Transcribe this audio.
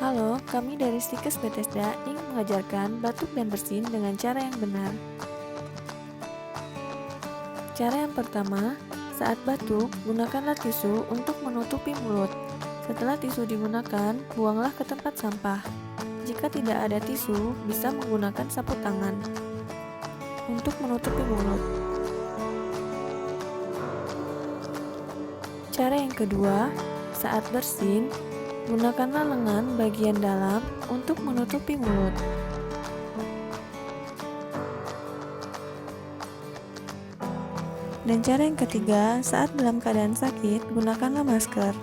Halo, kami dari Stikes Bethesda ingin mengajarkan batuk dan bersin dengan cara yang benar. Cara yang pertama, saat batuk, gunakanlah tisu untuk menutupi mulut. Setelah tisu digunakan, buanglah ke tempat sampah. Jika tidak ada tisu, bisa menggunakan sapu tangan untuk menutupi mulut. Cara yang kedua, saat bersin, gunakanlah lengan bagian dalam untuk menutupi mulut. Dan cara yang ketiga, saat dalam keadaan sakit, gunakanlah masker.